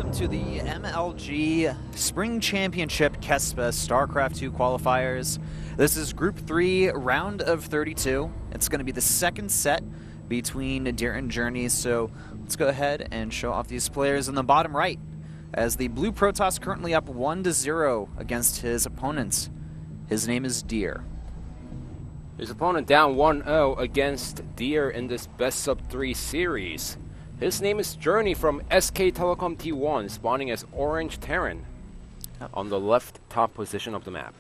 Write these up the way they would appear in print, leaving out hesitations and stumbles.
welcome to the MLG Spring Championship Kespa Starcraft2 qualifiers. This is Group 3, round of 32. It's going to be the second set between Deer and Journey, so let's go ahead and show off these players in the bottom right, as the blue Protoss currently up 1-0 against his opponents. His name is Deer. His opponent down 1-0 against Deer in this best of 3 series. His name is Journey from SKT1, spawning as Orange Terran on the left top position of the map.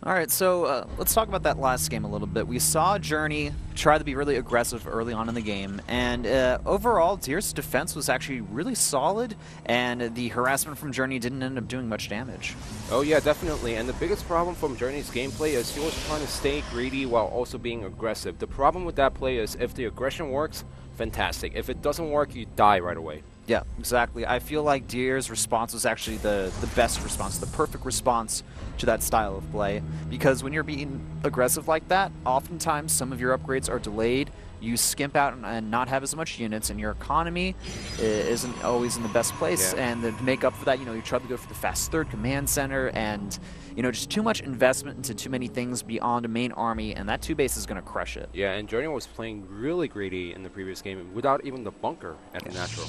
Alright, so let's talk about that last game a little bit. We saw Journey try to be really aggressive early on in the game, and overall, Deer's defense was actually really solid, and the harassment from Journey didn't end up doing much damage. Oh yeah, definitely, and the biggest problem from Journey's gameplay is he was trying to stay greedy while also being aggressive. The problem with that play is if the aggression works, fantastic. If it doesn't work, you die right away. Yeah, exactly. I feel like Deer's response was actually the best response, the perfect response to that style of play. Because when you're being aggressive like that, oftentimes some of your upgrades are delayed. You skimp out and not have as much units, and your economy isn't always in the best place. Yeah. And to make up for that, you try to go for the fast third command center, and just too much investment into too many things beyond a main army, and that 2-base is going to crush it. Yeah, and Journey was playing really greedy in the previous game without even the bunker at the natural.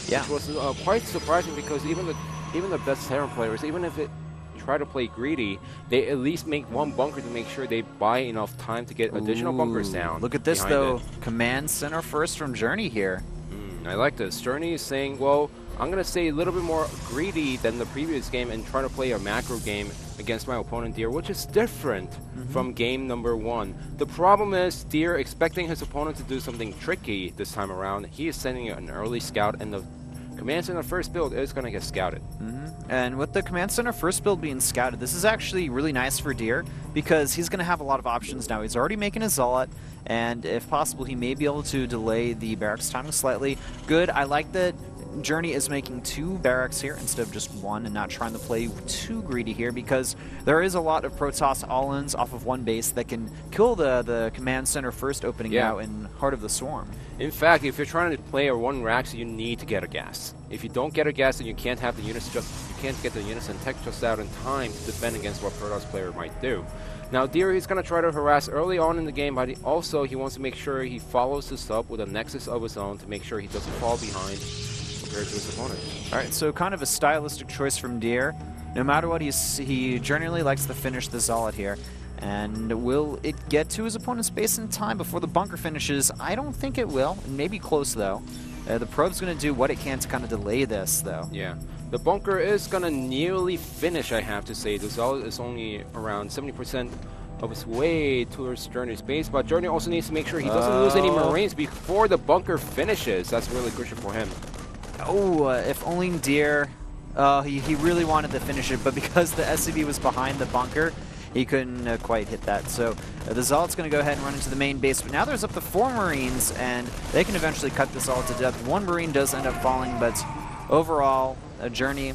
Yeah, which was quite surprising, because even the best Terran players, even if it try to play greedy, they at least make one bunker to make sure they buy enough time to get additional bunkers down. Look at this though, command center first from Journey here. I like this. Journey is saying, well, I'm going to stay a little bit more greedy than the previous game and try to play a macro game against my opponent Deer, which is different from game number 1. The problem is Deer expecting his opponent to do something tricky this time around. He is sending an early scout, and the command center first build is going to get scouted. And with the command center first build being scouted, this is actually really nice for Deer, because he's going to have a lot of options now. He's already making a Zealot, and if possible, he may be able to delay the barracks timing slightly. Good. I like that Journey is making 2 barracks here instead of just 1, and not trying to play too greedy here, because there is a lot of Protoss all-ins off of 1 base that can kill the command center first opening out in Heart of the Swarm. In fact, if you're trying to play a 1 Rax, you need to get a gas. If you don't get a gas, then you can't have the units you can't get the units and tech just out in time to defend against what Protoss player might do. Now Deer is going to try to harass early on in the game, but also he wants to make sure he follows this up with a nexus of his own to make sure he doesn't fall behind compared to his opponent. Alright, so kind of a stylistic choice from Deer. No matter what, he generally likes to finish the Zealot here. And will it get to his opponent's base in time before the bunker finishes? I don't think it will. It may be close, though. The probe's going to do what it can to kind of delay this, though. Yeah. The bunker is going to nearly finish, I have to say. The Zealot is only around 70% of its way towards Journey's base, but Journey also needs to make sure he doesn't lose any Marines before the bunker finishes. That's really crucial for him. Oh, if only Deer... he really wanted to finish it, but because the SCV was behind the bunker, he couldn't quite hit that. So the Zealot's going to go ahead and run into the main base, but now there's up to 4 Marines, and they can eventually cut this all to death. 1 Marine does end up falling, but overall, Journey,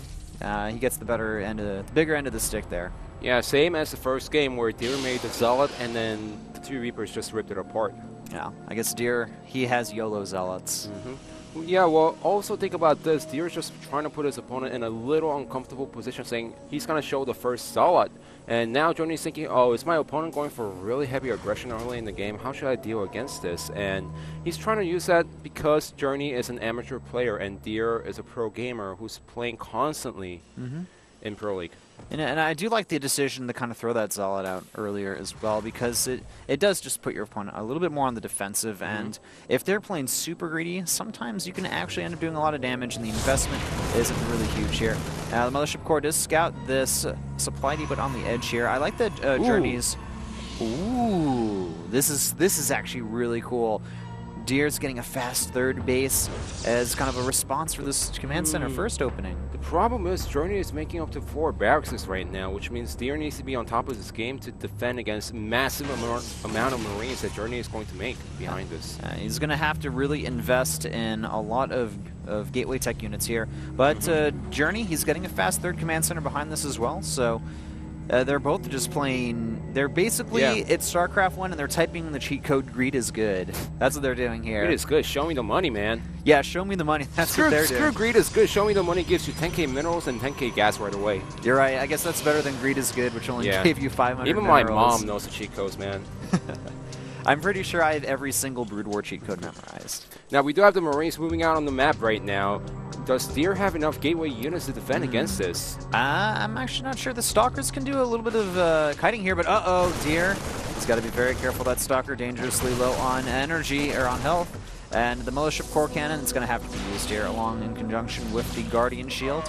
he gets the bigger end of the stick there. Yeah, same as the first game where Deer made the Zealot, and then the 2 Reapers just ripped it apart. Yeah, I guess Deer, he has YOLO Zealots. Yeah, well, also think about this. Deer's just trying to put his opponent in a little uncomfortable position, saying he's going to show the first Zealot. And now Journey's thinking, oh, is my opponent going for really heavy aggression early in the game? How should I deal against this? And he's trying to use that because Journey is an amateur player and Deer is a pro gamer who's playing constantly in Pro League. And I do like the decision to kind of throw that Zealot out earlier as well, because it does just put your opponent a little bit more on the defensive, and if they're playing super greedy, sometimes you can actually end up doing a lot of damage, and the investment isn't really huge here. The Mothership Core does scout this supply depot on the edge here. I like that Journey's... Ooh, this is actually really cool. Deer's getting a fast third base as kind of a response for this command center first opening. The problem is Journey is making up to 4 barracks right now, which means Deer needs to be on top of this game to defend against massive amount of Marines that Journey is going to make behind this. He's going to have to really invest in a lot of gateway tech units here. But Journey, he's getting a fast third command center behind this as well, so They're both just playing. They're basically it's StarCraft1, and they're typing the cheat code "Greed is good." That's what they're doing here. Greed is good. Show me the money, man. Yeah, show me the money. That's what they're doing. Screw greed is good. Show me the money gives you 10k minerals and 10k gas right away. You're right. I guess that's better than greed is good, which only gave you 500. Even minerals. my mom knows the cheat codes, man. I'm pretty sure I have every single Brood War cheat code memorized. Now we do have the Marines moving out on the map right now. Does Deer have enough gateway units to defend against this? I'm actually not sure. The Stalkers can do a little bit of kiting here, but uh-oh, Deer. He's got to be very careful. That Stalker dangerously low on energy, or on health. And the Militia Core Cannon is going to have to be used here, along in conjunction with the Guardian Shield.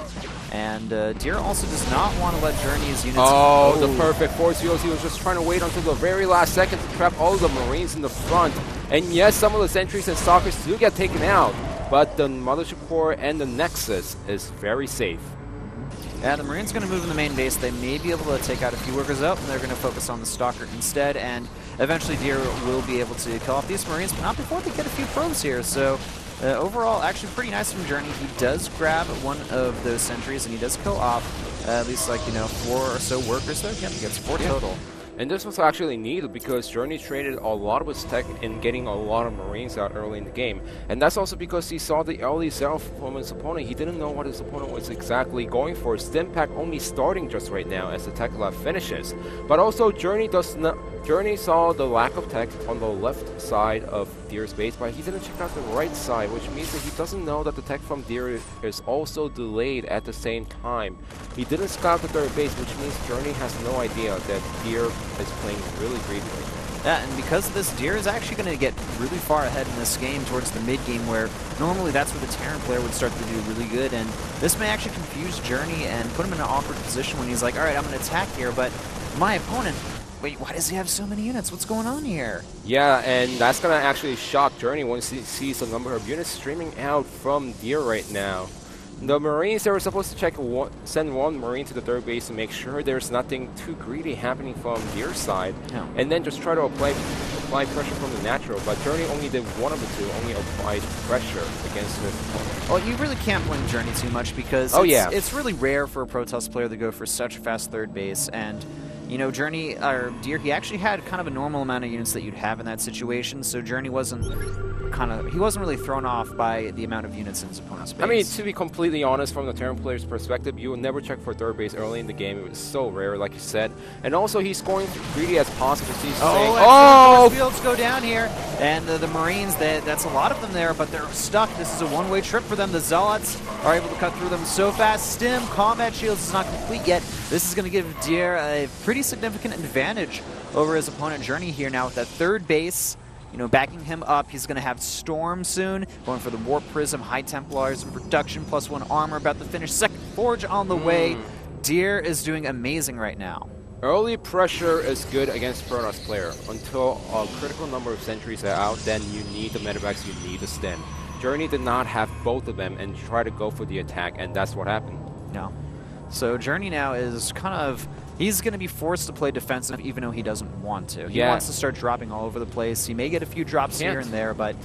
And Deer also does not want to let Journey's units... Oh, the perfect force fields. He was just trying to wait until the very last second to trap all of the Marines in the front. And yes, some of the sentries and Stalkers do get taken out, but the Militia Core and the Nexus is very safe. Yeah, the Marines going to move in the main base. They may be able to take out a few workers out, and they're going to focus on the Stalker instead. And eventually, Deer will be able to kill off these Marines, but not before they get a few probes here. So overall, actually pretty nice from Journey. He does grab one of those sentries, and he does kill off at least, like, 4 or so workers there. Yep, he gets 4 total. And this was actually needed because Journey traded a lot of his tech in getting a lot of Marines out early in the game. And that's also because he saw the early self from his opponent. He didn't know what his opponent was exactly going for. Stim Pack only starting just right now as the tech lab finishes. But also Journey saw the lack of tech on the left side of Deer's base, but he didn't check out the right side, which means that he doesn't know that the tech from Deer is also delayed at the same time. He didn't scout the third base, which means Journey has no idea that Deer is playing really greedily. Yeah, and because of this, Deer is actually going to get really far ahead in this game towards the mid-game, where normally that's where the Terran player would start to do really good, and this may actually confuse Journey and put him in an awkward position when he's like, alright, I'm going to attack here, but my opponent, wait, why does he have so many units? What's going on here? Yeah, and that's going to actually shock Journey once he sees the number of units streaming out from Deer right now. The Marines, they were supposed to send one Marine to the third base to make sure there's nothing too greedy happening from Deer's side, and then just try to apply pressure from the natural. But Journey only did one of the two, only applied pressure against his opponent. Well, you really can't blame Journey too much because it's really rare for a Protoss player to go for such a fast third base, and you know, Journey, or Deer, he actually had kind of a normal amount of units that you'd have in that situation, so Journey wasn't really thrown off by the amount of units in his opponent's base. I mean, to be completely honest, from the Terran player's perspective, you will never check for third base early in the game. It was so rare, like you said. And also, he's going greedy as possible. So he's fields go down here, and the Marines, that's a lot of them there, but they're stuck. This is a one-way trip for them. The Zealots are able to cut through them so fast. Stim, combat shields is not complete yet. This is going to give Deer a pretty significant advantage over his opponent Journey here now with that third base. You know, backing him up, he's going to have Storm soon, going for the Warp Prism, High Templars in production, +1 armor about to finish, second Forge on the way. Deer is doing amazing right now. Early pressure is good against Protoss player. Until a critical number of sentries are out, then you need the Medivacs, you need the Stim. Journey did not have both of them and try to go for the attack, and that's what happened. No. So Journey now is kind of... He's going to be forced to play defensive even though he doesn't want to. He wants to start dropping all over the place. He may get a few drops here and there, but,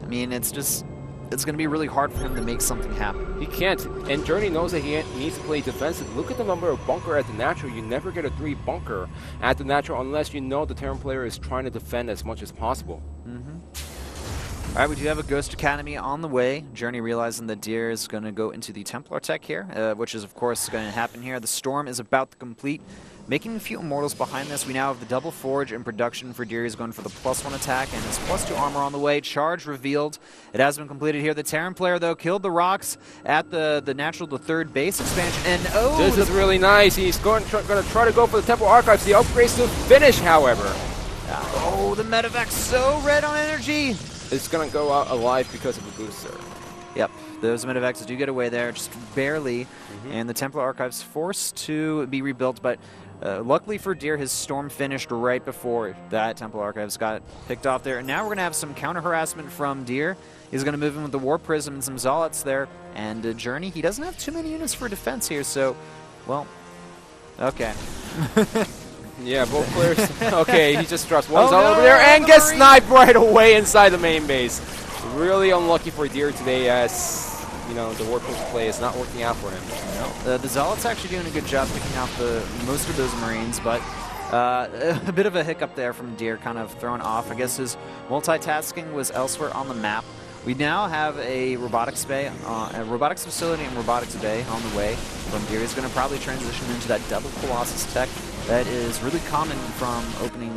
I mean, it's going to be really hard for him to make something happen. He can't. And Journey knows that he needs to play defensive. Look at the number of bunker at the natural. You never get a 3 bunker at the natural unless you know the Terran player is trying to defend as much as possible. All right, we do have a Ghost Academy on the way. Journey realizing that Deer is going to go into the Templar tech here, which is, of course, going to happen here. The Storm is about to complete, making a few Immortals behind this. We now have the Double Forge in production for Deer. He's going for the +1 attack, and his +2 armor on the way. Charge revealed. It has been completed here. The Terran player, though, killed the rocks at the third base expansion, and this is really nice. He's going to try to go for the Temple Archives. The upgrades to finish, however. Oh, the Medevac's so red on energy. It's going to go out alive because of a booster. Yep, those Medivacs do get away there, just barely, and the Templar Archives forced to be rebuilt, but luckily for Deer, his Storm finished right before that Templar Archives got picked off there, and now we're going to have some counter-harassment from Deer. He's going to move in with the War Prism and some Zealots there, and Journey, he doesn't have too many units for defense here, so, well, okay. Yeah, both players. Okay, he just drops one Zealot over there and gets sniped right away inside the main base. Really unlucky for Deer today as you know, the Warpin's play is not working out for him. No. The Zealot's actually doing a good job picking out most of those Marines, but a bit of a hiccup there from Deer, kind of thrown off. I guess his multitasking was elsewhere on the map. We now have a robotics bay, a robotics facility and robotics bay on the way from Deer. He's going to probably transition into that double Colossus tech that is really common from opening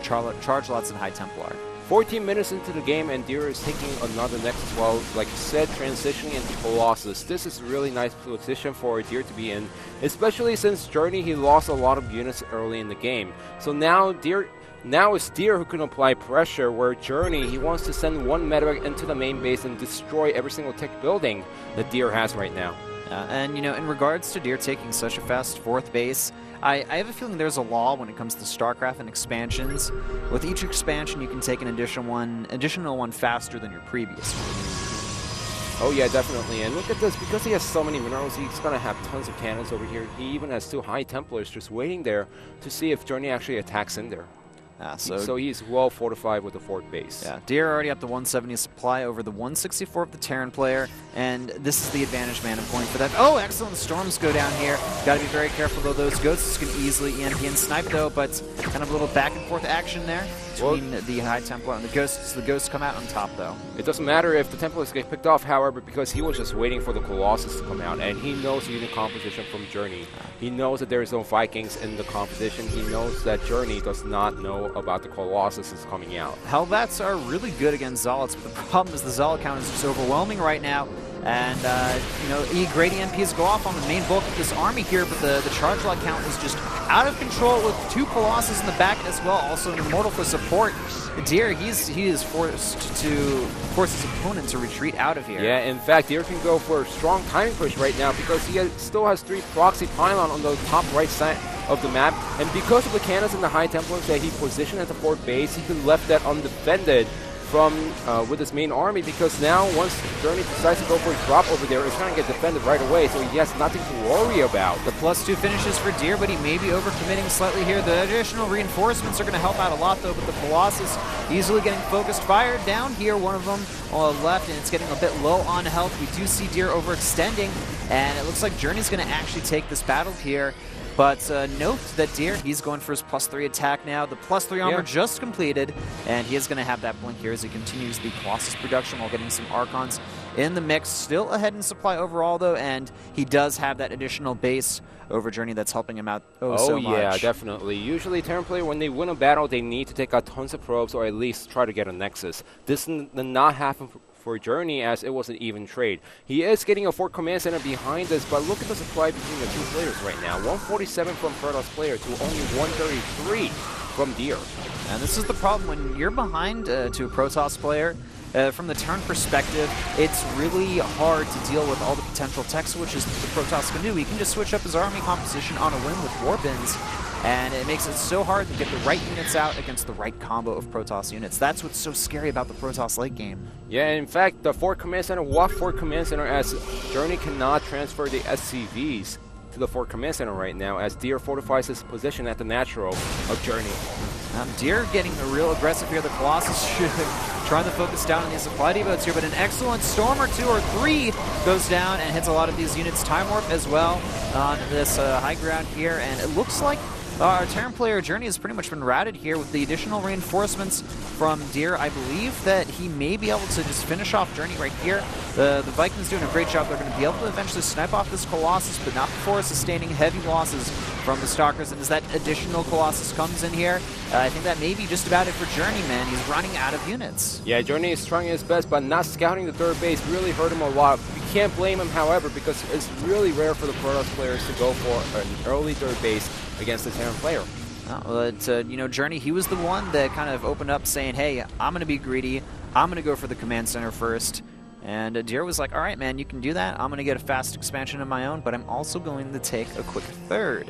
charge lots in High Templar. 14 minutes into the game, and Deer is taking another Nexus while, like you said, transitioning into Colossus. This is a really nice position for Deer to be in, especially since Journey, he lost a lot of units early in the game. So now it's Deer who can apply pressure, where Journey, he wants to send one medevac into the main base and destroy every single tech building that Deer has right now. And, you know, in regards to Deer taking such a fast 4th base, I have a feeling there's a law when it comes to StarCraft and expansions. With each expansion, you can take an additional one faster than your previous one. Oh yeah, definitely. And look at this, because he has so many minerals, he's going to have tons of cannons over here. He even has 2 High Templars just waiting there to see if Journey actually attacks in there. So he's well fortified with the 4th base. Yeah, Deer already up to 170 supply over the 164 of the Terran player, and this is the advantage man I'm going for that. Oh, excellent storms go down here. Got to be very careful though. Those ghosts can easily EMP and snipe though, but kind of a little back and forth action there between the High Templar and the ghosts. The ghosts come out on top though. It doesn't matter if the Templars get picked off, however, because he was just waiting for the Colossus to come out, and he knows the unit composition from Journey. He knows that there is no Vikings in the composition. He knows that Journey does not know about the Colossus is coming out. Hellbats are really good against Zealots, but the problem is the Zealot count is just overwhelming right now. And, you know, great EMPs go off on the main bulk of this army here, but the charge lot count is just out of control with 2 Colossus in the back as well. Also an Immortal for support. Deer, he is forced to force his opponent to retreat out of here. Yeah, in fact, Deer can go for a strong timing push right now because he still has 3 Proxy Pylon on the top right side of the map. And because of the cannons and the High Templars that he positioned at the 4th base, he can left that undefended from with his main army, because now once Journey decides to go for a drop over there, it's going to get defended right away, so he has nothing to worry about. The +2 finishes for Deer, but he may be overcommitting slightly here. The additional reinforcements are going to help out a lot though, but the Colossus easily getting focused fire down here, one of them on the left, and it's getting a bit low on health. We do see Deer overextending, and it looks like Journey's going to actually take this battle here. But note that Deer, he's going for his +3 attack now. The +3 armor just completed, and he is going to have that blink here as he continues the Colossus production while getting some Archons in the mix. Still ahead in supply overall, though, and he does have that additional base over Journey that's helping him out so much. Oh, yeah, definitely. Usually, Terran player, when they win a battle, they need to take out tons of probes or at least try to get a Nexus. This did not happen for Journey, as it was an even trade. He is getting a 4 command center behind us, but look at the supply between the 2 players right now. 147 from Protoss player to only 133 from Deer. And this is the problem when you're behind to a Protoss player. From the Terran perspective, it's really hard to deal with all the potential tech switches that the Protoss can do. He can just switch up his army composition on a whim with Warpins, and it makes it so hard to get the right units out against the right combo of Protoss units. That's what's so scary about the Protoss late game. Yeah, in fact, the 4 command center, WAF 4 command center, as Journey cannot transfer the SCVs to the 4 command center right now, as Deer fortifies his position at the natural of Journey. Deer getting real aggressive here. The Colossus trying to focus down on these supply depots here, but an excellent storm or 2 or 3 goes down and hits a lot of these units. Time Warp as well on this high ground here, and it looks like our Terran player Journey has pretty much been routed here with the additional reinforcements from Deer. I believe that he may be able to just finish off Journey right here. The Vikings doing a great job. They're going to be able to eventually snipe off this Colossus, but not before sustaining heavy losses from the Stalkers. And as that additional Colossus comes in here, I think that may be just about it for Journey, man. He's running out of units. Yeah, Journey is trying his best, but not scouting the 3rd base really hurt him a lot. You can't blame him, however, because it's really rare for the Protoss players to go for an early 3rd base against the Terran player. You know, Journey, he was the one that kind of opened up saying, hey, I'm going to be greedy. I'm going to go for the command center first. And Deer was like, all right, man, you can do that. I'm going to get a fast expansion of my own, but I'm also going to take a quick 3rd.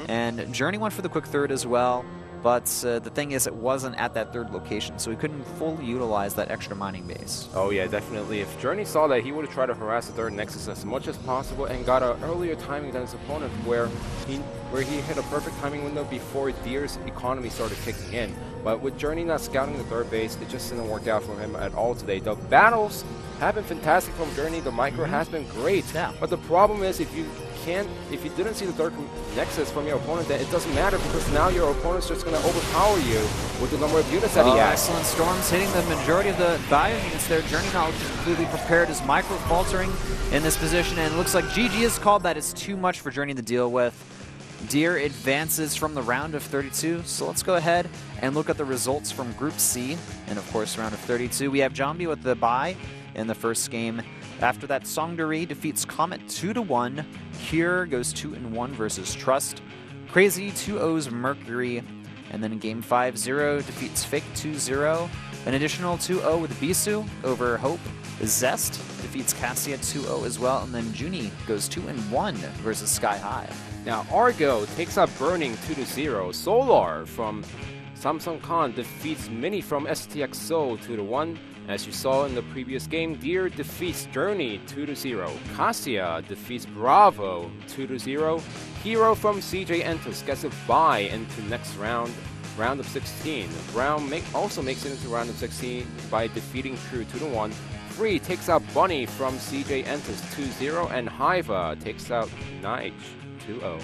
And Journey went for the quick 3rd as well. But the thing is, it wasn't at that third location, so he couldn't fully utilize that extra mining base. Oh yeah, definitely. If Journey saw that, he would have tried to harass the third Nexus as much as possible and got an earlier timing than his opponent where he hit a perfect timing window before Deer's economy started kicking in. But with Journey not scouting the third base, it just didn't work out for him at all today. The battles have been fantastic from Journey. The micro has been great. Yeah. But the problem is if you didn't see the third Nexus from your opponent, then it doesn't matter because now your opponent's just going to overpower you with the number of units that he has. Excellent Storms hitting the majority of the bio units there. Journey not completely prepared. His micro faltering in this position, and it looks like GG is called. That is too much for Journey to deal with. Deer advances from the round of 32, so let's go ahead and look at the results from Group C, and of course round of 32. We have Jambi with the bye in the first game. After that, Songduri defeats Comet 2-1. Here goes 2-1 versus Trust. Crazy 2-0s Mercury. And then in game 5, 0 defeats Fake 2-0. An additional 2-0 with Bisu over Hope. Zest defeats Cassia 2-0 as well. And then Junie goes 2-1 versus Sky High. Now Argo takes out Burning 2-0. Solar from Samsung Khan defeats Mini from STX Seoul 2-1. As you saw in the previous game, Deer defeats Journey 2-0. Cassia defeats Bravo 2-0. Hero from CJ Entus gets a bye into next round of 16. Brown also makes it into round of 16 by defeating True 2-1. Free takes out Bunny from CJ Entus 2-0, and Hiva takes out Nige 2-0.